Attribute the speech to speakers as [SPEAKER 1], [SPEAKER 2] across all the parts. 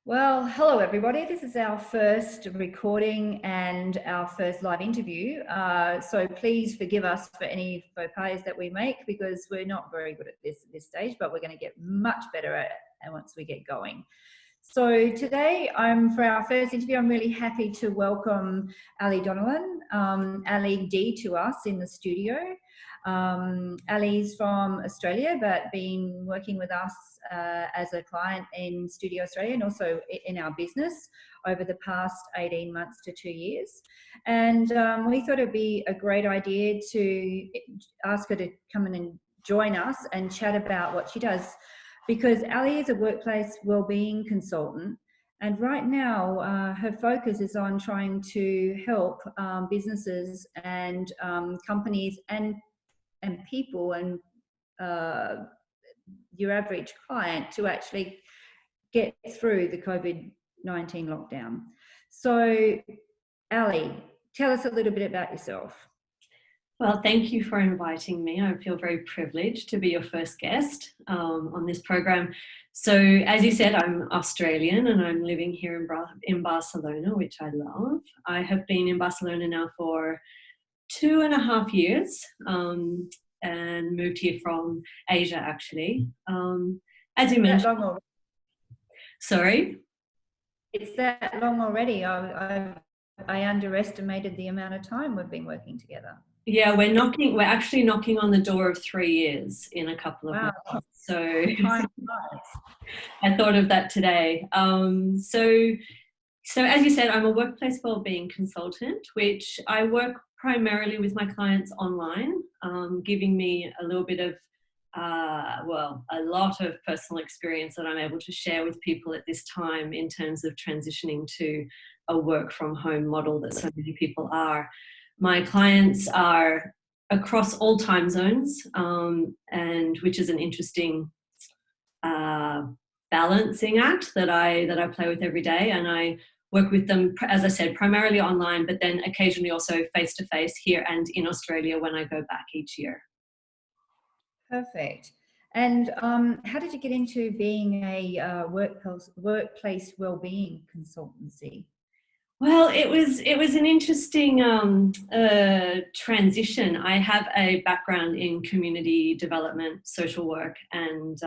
[SPEAKER 1] Well, hello everybody. This is our first recording and our first live interview. So please forgive us for any faux pas that we make because we're not very good at this stage, but we're going to get much better at it once we get going. So today, for our first interview, I'm really happy to welcome Ali Donnellan, Ali D, to us in the studio. Ali's from Australia, but been working with us as a client in Studio Australia and also in our business over the past 18 months to 2 years. And we thought it'd be a great idea to ask her to come in and join us and chat about what she does, because Ali is a workplace wellbeing consultant, and right now her focus is on trying to help businesses and companies and people and your average client to actually get through the COVID-19 lockdown. So, Ali, tell us a little bit about yourself.
[SPEAKER 2] Well, thank you for inviting me. I feel very privileged to be your first guest on this program. So, as you said, I'm Australian and I'm living here in Barcelona, which I love. I have been in Barcelona now for 2.5 years and moved here from Asia, actually. As you mentioned.
[SPEAKER 1] That long already?
[SPEAKER 2] Sorry?
[SPEAKER 1] It's that long already. I underestimated the amount of time we've been working together.
[SPEAKER 2] Yeah, we're actually knocking on the door of 3 years in a couple of months. So I thought of that today. So as you said, I'm a workplace wellbeing consultant, which I work primarily with my clients online, giving me a little bit of, a lot of personal experience that I'm able to share with people at this time in terms of transitioning to a work from home model that so many people are. My clients are across all time zones, and which is an interesting balancing act that I play with every day. And I work with them, as I said, primarily online, but then occasionally also face-to-face here and in Australia when I go back each year.
[SPEAKER 1] Perfect. And how did you get into being a workplace wellbeing consultancy?
[SPEAKER 2] Well, it was an interesting transition. I have a background in community development, social work, and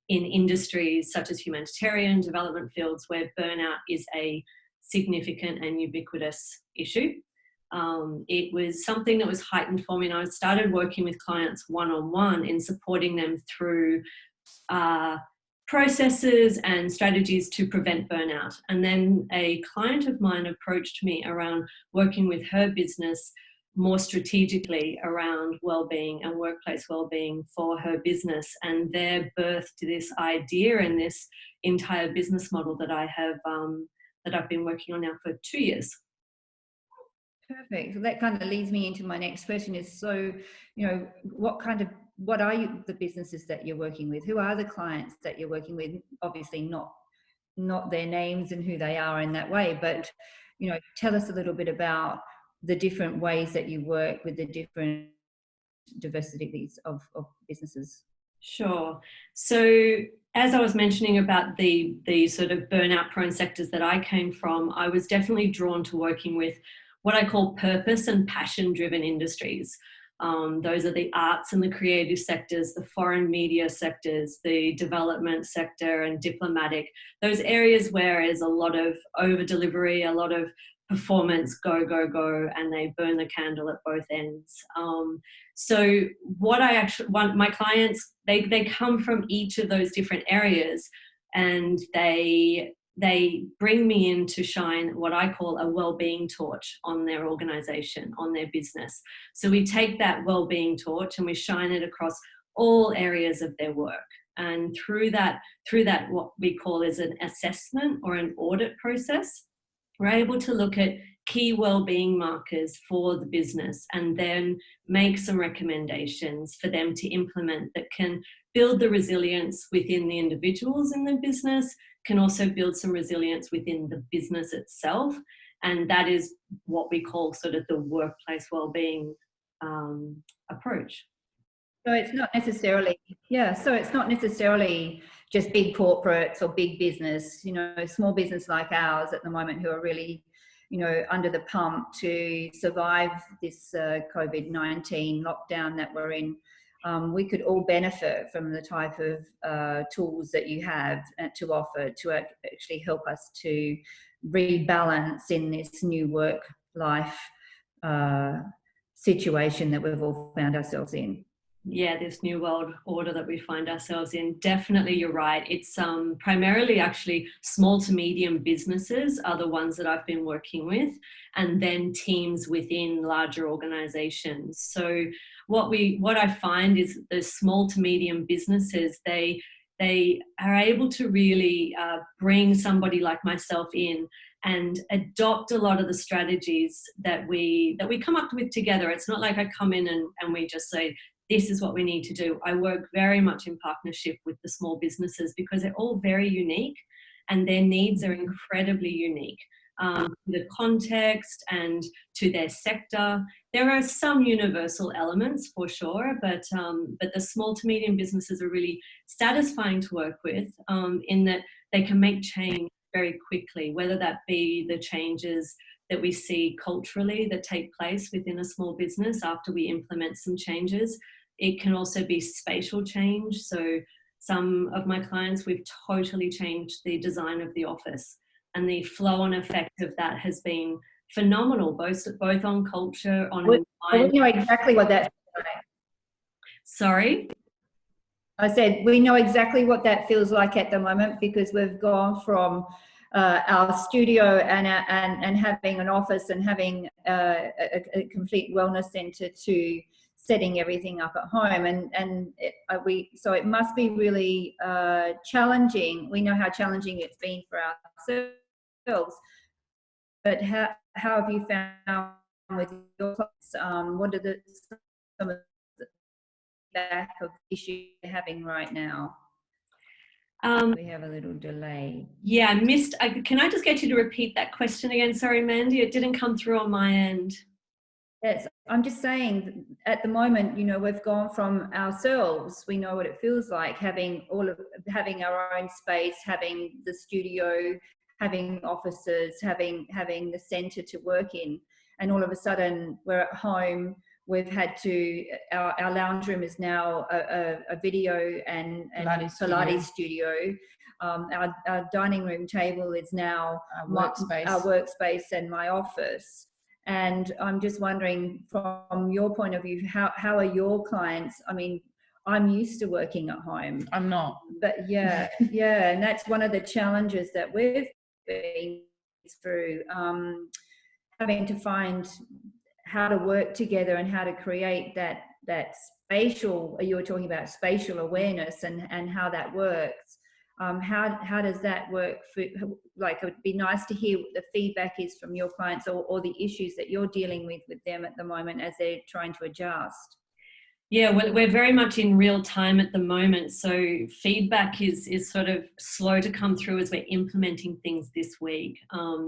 [SPEAKER 2] in industries such as humanitarian development fields where burnout is a significant and ubiquitous issue. It was something that was heightened for me, and I started working with clients one-on-one in supporting them through processes and strategies to prevent burnout. And then a client of mine approached me around working with her business more strategically around well-being and workplace well-being for her business, and there birthed this idea and this entire business model that I've been working on now for 2 years.
[SPEAKER 1] Perfect. So that kind of leads me into my next question is, so, what are the businesses that you're working with? Who are the clients that you're working with? Obviously not their names and who they are in that way, but, tell us a little bit about the different ways that you work with the different diversities of businesses.
[SPEAKER 2] Sure. So as I was mentioning about the sort of burnout prone sectors that I came from, I was definitely drawn to working with what I call purpose and passion driven industries. Those are the arts and the creative sectors, the foreign media sectors, the development sector and diplomatic, those areas where there's a lot of over delivery, a lot of performance, go, and they burn the candle at both ends. So what I actually want, my clients, they come from each of those different areas, and they bring me in to shine what I call a well-being torch on their organization, on their business. So we take that well-being torch and we shine it across all areas of their work. And through that, what we call is an assessment or an audit process, we're able to look at key well-being markers for the business and then make some recommendations for them to implement that can build the resilience within the individuals in the business, can also build some resilience within the business itself. And that is what we call sort of the workplace wellbeing approach.
[SPEAKER 1] So it's not necessarily, just big corporates or big business. You know, small business like ours at the moment who are really, you know, under the pump to survive this COVID-19 lockdown that we're in. We could all benefit from the type of tools that you have to offer to actually help us to rebalance in this new work-life situation that we've all found ourselves in.
[SPEAKER 2] Yeah, this new world order that we find ourselves in. Definitely, you're right. It's primarily actually small to medium businesses are the ones that I've been working with, and then teams within larger organizations. So what I find is the small to medium businesses, they are able to really bring somebody like myself in and adopt a lot of the strategies that we come up with together. It's not like I come in and we just say, this is what we need to do. I work very much in partnership with the small businesses because they're all very unique and their needs are incredibly unique to the context and to their sector. There are some universal elements for sure, but the small to medium businesses are really satisfying to work with in that they can make change very quickly, whether that be the changes that we see culturally that take place within a small business after we implement some changes. It can also be spatial change. So some of my clients, we've totally changed the design of the office, and the flow on effect of that has been phenomenal, both on culture, on
[SPEAKER 1] We know exactly what that feels like.
[SPEAKER 2] Sorry?
[SPEAKER 1] I said, we know exactly what that feels like at the moment because we've gone from our studio and having an office and having a complete wellness centre to setting everything up at home, so it must be really challenging. We know how challenging it's been for ourselves, but how have you found with your clients? What are some of the back of issues you're having right now? We have a little delay.
[SPEAKER 2] Yeah, I missed. Can I just get you to repeat that question again? Sorry, Mandy, it didn't come through on my end.
[SPEAKER 1] Yes, I'm just saying at the moment, you know, we've gone from ourselves, we know what it feels like having our own space, having the studio, having offices, having the centre to work in, and all of a sudden we're at home. We've had to, our lounge room is now a video and Pilates studio. Our dining room table is now our workspace and my office. And I'm just wondering, from your point of view, how are your clients? I mean, I'm used to working at home.
[SPEAKER 3] I'm not.
[SPEAKER 1] But yeah, and that's one of the challenges that we've been through, having to find how to work together and how to create that spatial, you were talking about spatial awareness and how that works. How does that work? Like, it would be nice to hear what the feedback is from your clients or the issues that you're dealing with them at the moment as they're trying to adjust.
[SPEAKER 2] Yeah, well, we're very much in real time at the moment. So feedback is sort of slow to come through as we're implementing things this week.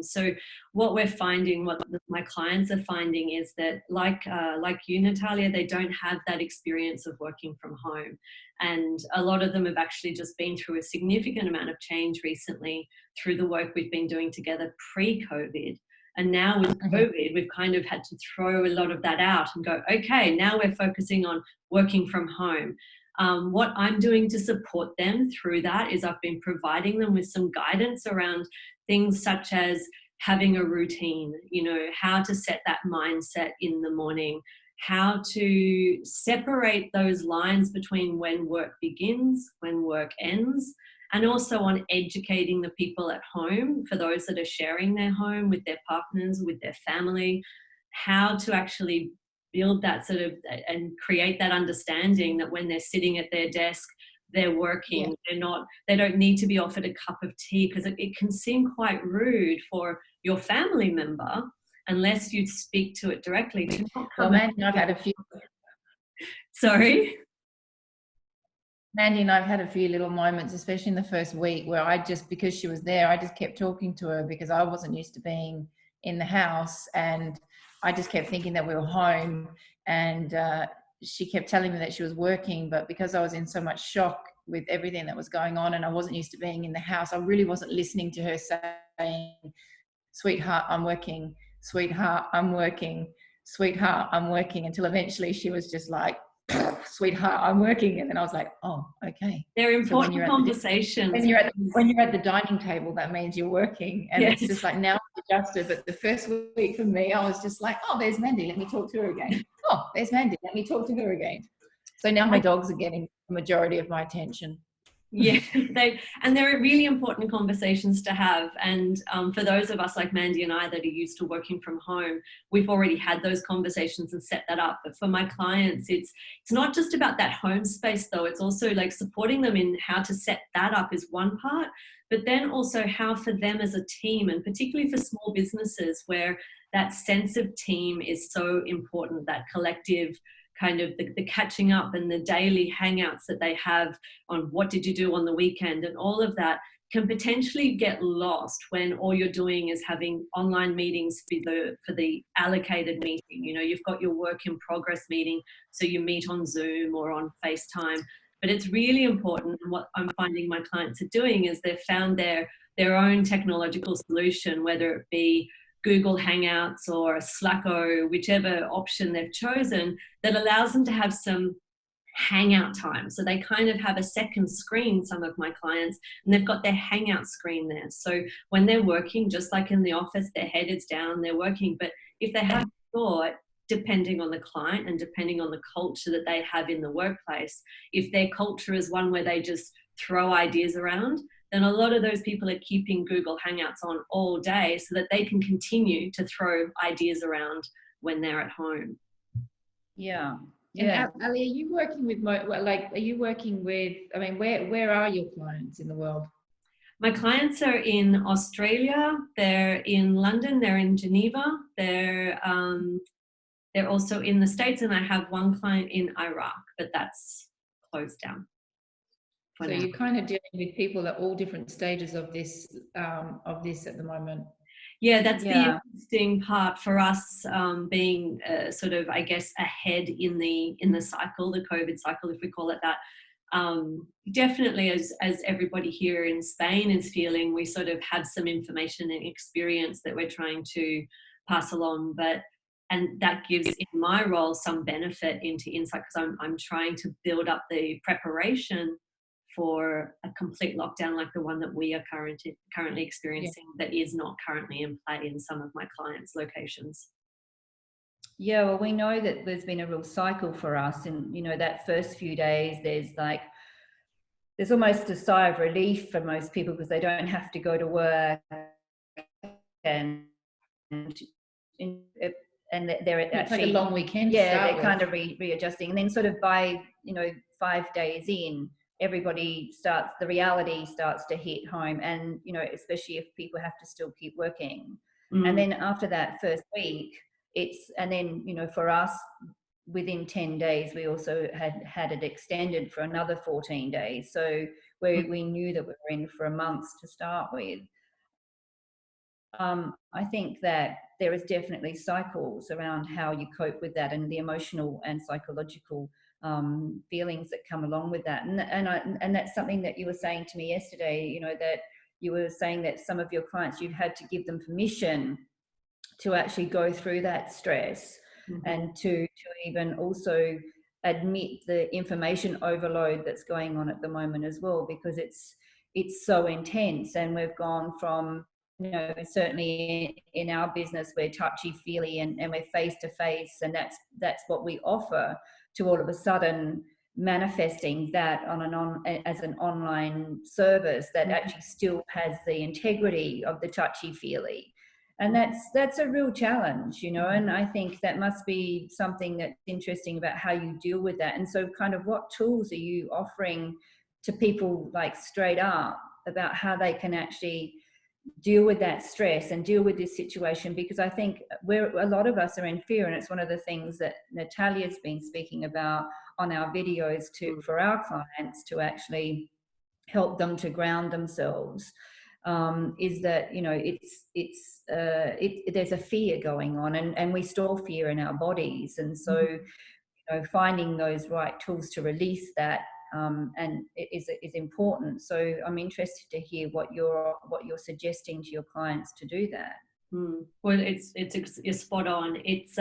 [SPEAKER 2] So what we're finding, what my clients are finding is that like you, Natalia, they don't have that experience of working from home. And a lot of them have actually just been through a significant amount of change recently through the work we've been doing together pre-COVID. And now with COVID, we've kind of had to throw a lot of that out and go, okay, now we're focusing on working from home. What I'm doing to support them through that is I've been providing them with some guidance around things such as having a routine, you know, how to set that mindset in the morning, how to separate those lines between when work begins, when work ends, and also on educating the people at home, for those that are sharing their home with their partners, with their family, how to actually build that sort of and create that understanding that when they're sitting at their desk, they're working. They don't need to be offered a cup of tea, because it can seem quite rude for your family member, unless you speak to it directly.
[SPEAKER 3] Well, Mandy and I've had a few.
[SPEAKER 2] Sorry?
[SPEAKER 3] Mandy and I've had a few little moments, especially in the first week, where because she was there, I just kept talking to her because I wasn't used to being in the house, and I just kept thinking that we were home, and she kept telling me that she was working, but because I was in so much shock with everything that was going on, and I wasn't used to being in the house. I really wasn't listening to her saying, sweetheart, I'm working, sweetheart, I'm working, sweetheart, I'm working, until eventually she was just like, sweetheart, I'm working. And then I was like, oh, okay.
[SPEAKER 2] They're important conversations.
[SPEAKER 3] When you're at the dining table, that means you're working. And yes. It's just like, now I've adjusted. But the first week for me, I was just like, oh, there's Mandy, let me talk to her again. Oh, there's Mandy, let me talk to her again. So now my dogs are getting the majority of my attention.
[SPEAKER 2] Yeah, they're really important conversations to have. And for those of us like Mandy and I that are used to working from home, we've already had those conversations and set that up. But for my clients, it's not just about that home space though. It's also like supporting them in how to set that up is one part, but then also how for them as a team, and particularly for small businesses where that sense of team is so important, that collective kind of the catching up and the daily hangouts that they have on what did you do on the weekend, and all of that can potentially get lost when all you're doing is having online meetings for the allocated meeting. You know, you've got your work in progress meeting, so you meet on Zoom or on FaceTime. But it's really important, and what I'm finding my clients are doing is they've found their own technological solution, whether it be Google Hangouts or Slack, or whichever option they've chosen, that allows them to have some hangout time. So they kind of have a second screen, some of my clients, and they've got their hangout screen there. So when they're working, just like in the office, their head is down, they're working. But if they have a thought, depending on the client and depending on the culture that they have in the workplace, if their culture is one where they just throw ideas around, then a lot of those people are keeping Google Hangouts on all day so that they can continue to throw ideas around when they're at home.
[SPEAKER 1] Yeah.
[SPEAKER 3] And Ali, are you working with, I mean, where are your clients in the world?
[SPEAKER 2] My clients are in Australia, they're in London, they're in Geneva, they're also in the States, and I have one client in Iraq, but that's closed down.
[SPEAKER 3] So you're kind of dealing with people at all different stages of this at the moment.
[SPEAKER 2] Yeah, that's the interesting part for us, being sort of, I guess, ahead in the cycle, the COVID cycle, if we call it that. Definitely, as everybody here in Spain is feeling, we sort of have some information and experience that we're trying to pass along, and that gives in my role some benefit into insight, because I'm trying to build up the preparation for a complete lockdown like the one that we are currently experiencing, that is not currently in play in some of my clients' locations.
[SPEAKER 1] Yeah, well, we know that there's been a real cycle for us, and you know, that first few days there's almost a sigh of relief for most people because they don't have to go to work, and they're actually,
[SPEAKER 3] it's like a long weekend.
[SPEAKER 1] Yeah, they're kind of readjusting, and then sort of by 5 days in, the reality starts to hit home, and especially if people have to still keep working. And then after that first week, for us, within 10 days we also had it extended for another 14 days, so we knew that we were in for a month to start with. I think that there is definitely cycles around how you cope with that, and the emotional and psychological feelings that come along with that. And that's something that you were saying to me yesterday, that you were saying that some of your clients, you've had to give them permission to actually go through that stress, and to even also admit the information overload that's going on at the moment as well, because it's so intense. And we've gone from, certainly in our business, we're touchy-feely and we're face-to-face, and that's what we offer, to all of a sudden manifesting that as an online service that actually still has the integrity of the touchy-feely. And that's a real challenge, and I think that must be something that's interesting about how you deal with that. And so kind of what tools are you offering to people, like straight up, about how they can actually deal with that stress and deal with this situation? Because I think a lot of us are in fear, and it's one of the things that Natalia's been speaking about on our videos for our clients, to actually help them to ground themselves, is that there's a fear going on, and we store fear in our bodies, and so finding those right tools to release that and it is important. So I'm interested to hear what you're suggesting to your clients to do that.
[SPEAKER 2] Well, you're spot on. It's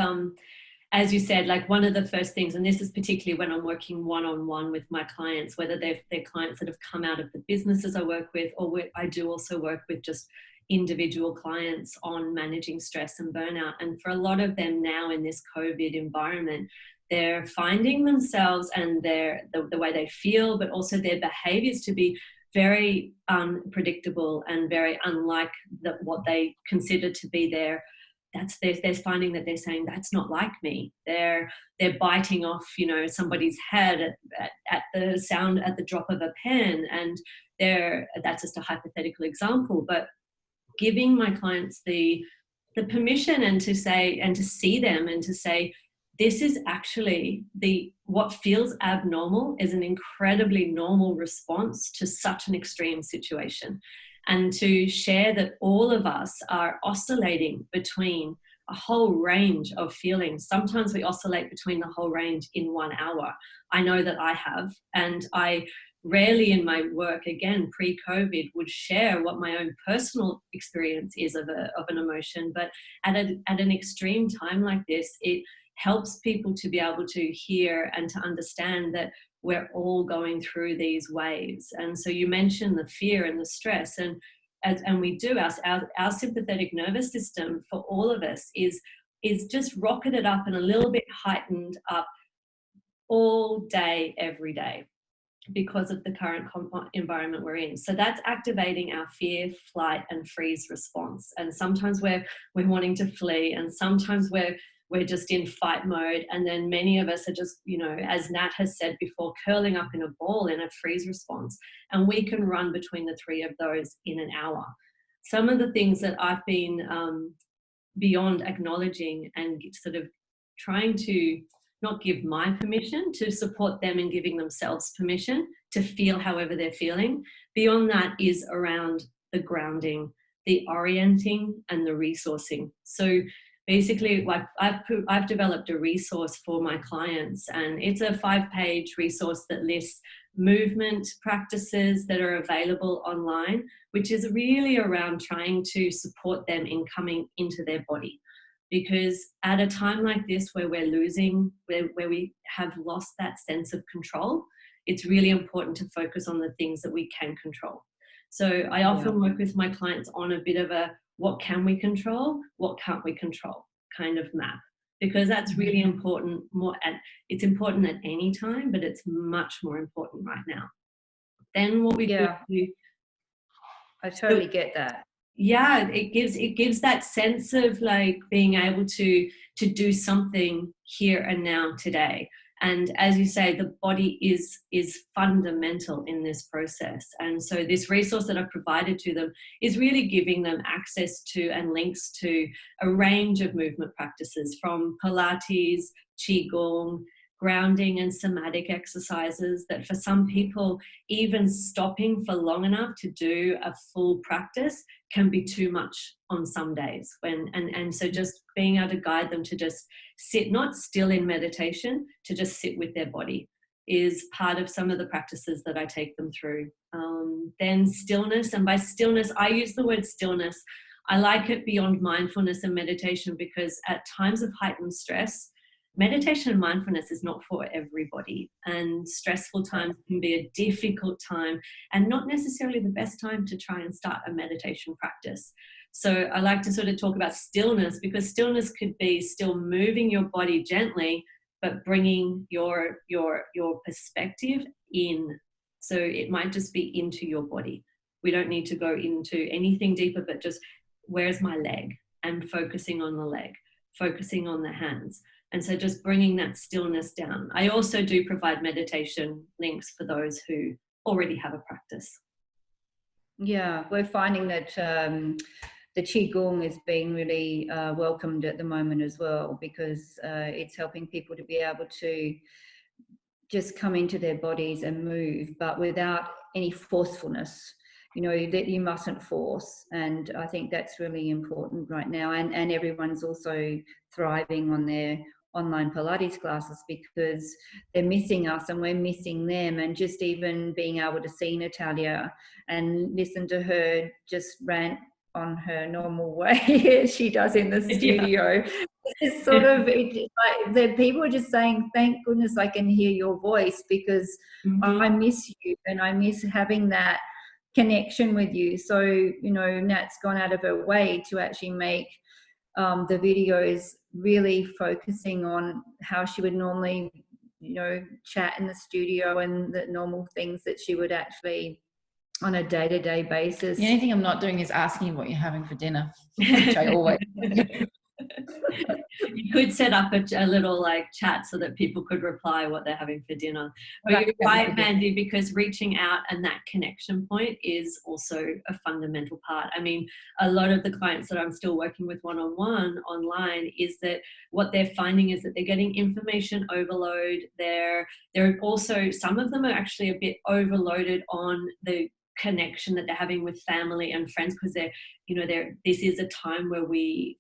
[SPEAKER 2] as you said, like one of the first things, and this is particularly when I'm working one-on-one with my clients, whether they're clients that have come out of the businesses I work with, or I do also work with just individual clients on managing stress and burnout. And for a lot of them now in this COVID environment, they're finding themselves and the way they feel, but also their behaviors to be very unpredictable and very unlike what they consider to be they're finding that they're saying, that's not like me. They're biting off, somebody's head at the drop of a pen. And that's just a hypothetical example, but giving my clients the permission and to see them and to say, this is actually what feels abnormal is an incredibly normal response to such an extreme situation. And to share that all of us are oscillating between a whole range of feelings. Sometimes we oscillate between the whole range in 1 hour. I know that I have, and I rarely in my work, again, pre-COVID, would share what my own personal experience is of an emotion. But at an extreme time like this, it helps people to be able to hear and to understand that we're all going through these waves. And so you mentioned the fear and the stress, and we do, our sympathetic nervous system for all of us is just rocketed up and a little bit heightened up all day, every day, because of the current environment we're in. So that's activating our fear, flight, and freeze response. And sometimes we're wanting to flee, and sometimes we're just in fight mode. And then many of us are just, as Nat has said before, curling up in a ball in a freeze response. And we can run between the three of those in an hour. Some of the things that I've been beyond acknowledging and sort of trying to not give my permission, to support them in giving themselves permission to feel however they're feeling. Beyond that is around the grounding, the orienting, and the resourcing. So basically, I've developed a resource for my clients, and it's a 5-page resource that lists movement practices that are available online, which is really around trying to support them in coming into their body. Because at a time like this where we're losing, where we have lost that sense of control, it's really important to focus on the things that we can control. So I often work with my clients on a bit of a what can we control, what can't we control kind of map, because that's really important. It's important at any time, but it's much more important right now. Then what we do,
[SPEAKER 1] I totally get that.
[SPEAKER 2] Yeah, it gives that sense of like being able to do something here and now today. And as you say, the body is fundamental in this process. And so this resource that I've provided to them is really giving them access to and links to a range of movement practices, from Pilates, Qigong, grounding and somatic exercises that for some people, even stopping for long enough to do a full practice can be too much on some days. And so just being able to guide them to just sit, not still in meditation, to just sit with their body is part of some of the practices that I take them through. Then stillness, and by stillness, I use the word stillness. I like it beyond mindfulness and meditation, because at times of heightened stress, meditation and mindfulness is not for everybody, and stressful times can be a difficult time and not necessarily the best time to try and start a meditation practice. So I like to sort of talk about stillness, because stillness could be still moving your body gently, but bringing your perspective in. So it might just be into your body. We don't need to go into anything deeper, but just where's my leg, and focusing on the leg, focusing on the hands. And so just bringing that stillness down. I also do provide meditation links for those who already have a practice.
[SPEAKER 1] Yeah, we're finding that the Qigong is being really welcomed at the moment as well, because it's helping people to be able to just come into their bodies and move, but without any forcefulness. That you mustn't force. And I think that's really important right now. And everyone's also thriving on online Pilates classes, because they're missing us and we're missing them. And just even being able to see Natalia and listen to her just rant on her normal way as she does in the studio. Yeah. It's sort of like the people are just saying, thank goodness I can hear your voice, because I miss you and I miss having that connection with you. So, you know, Nat's gone out of her way to actually make the videos really focusing on how she would normally, you know, chat in the studio and the normal things that she would actually on a day-to-day basis.
[SPEAKER 3] The only thing I'm not doing is asking you what you're having for dinner, which I always do.
[SPEAKER 2] You could set up a little like chat so that people could reply what they're having for dinner. But you're right, Mandy, because reaching out and that connection point is also a fundamental part. I mean, a lot of the clients that I'm still working with one-on-one online is that what they're finding is that they're getting information overload. They're also, some of them are actually a bit overloaded on the connection that they're having with family and friends, because this is a time where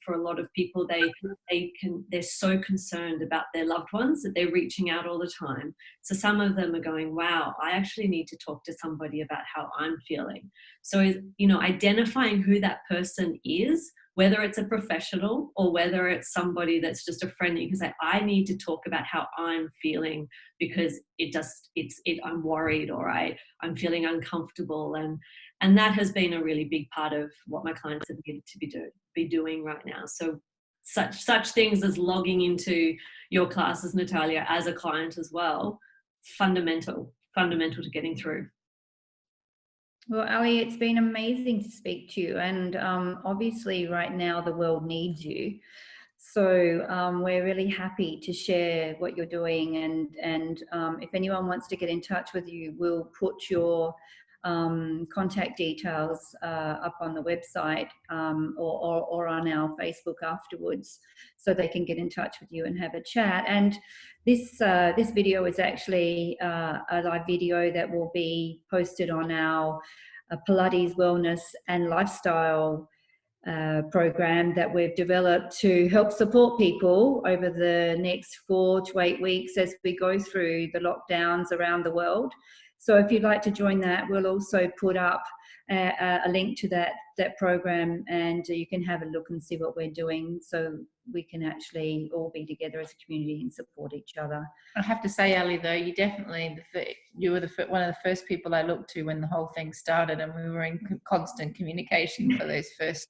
[SPEAKER 2] for a lot of people, they're so concerned about their loved ones that they're reaching out all the time. So some of them are going, wow, I actually need to talk to somebody about how I'm feeling. So, identifying who that person is, whether it's a professional or whether it's somebody that's just a friend that you can say, I need to talk about how I'm feeling, because I'm worried, or I'm feeling uncomfortable. And that has been a really big part of what my clients have needed to be doing right now. So such things as logging into your classes, Natalia, as a client as well, fundamental to getting through.
[SPEAKER 1] Well, Ali, it's been amazing to speak to you, and obviously right now the world needs you. So we're really happy to share what you're doing, and if anyone wants to get in touch with you, we'll put your contact details up on the website or on our Facebook afterwards, so they can get in touch with you and have a chat. And this video is actually a live video that will be posted on our Pilates Wellness and Lifestyle program that we've developed to help support people over the next 4 to 8 weeks as we go through the lockdowns around the world. So if you'd like to join that, we'll also put up a link to that program, and you can have a look and see what we're doing, so we can actually all be together as a community and support each other.
[SPEAKER 3] I have to say, Ali, though, you were one of the first people I looked to when the whole thing started, and we were in constant communication for those first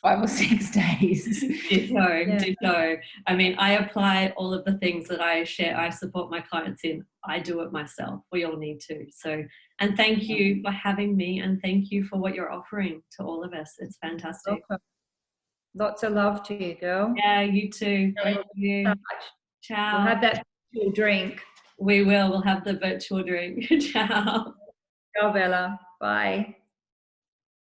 [SPEAKER 3] 5 or 6 days.
[SPEAKER 2] Ditto. I mean, I apply all of the things that I share. I support my clients in. I do it myself. We all need to. So, and thank you for having me, and thank you for what you're offering to all of us. It's fantastic.
[SPEAKER 1] Welcome. Lots of love to you, girl.
[SPEAKER 2] Yeah, you too. Thank you.
[SPEAKER 1] So
[SPEAKER 2] Ciao.
[SPEAKER 1] We'll have that virtual drink.
[SPEAKER 2] We will. We'll have the virtual drink. Ciao.
[SPEAKER 1] Ciao, Bella. Bye.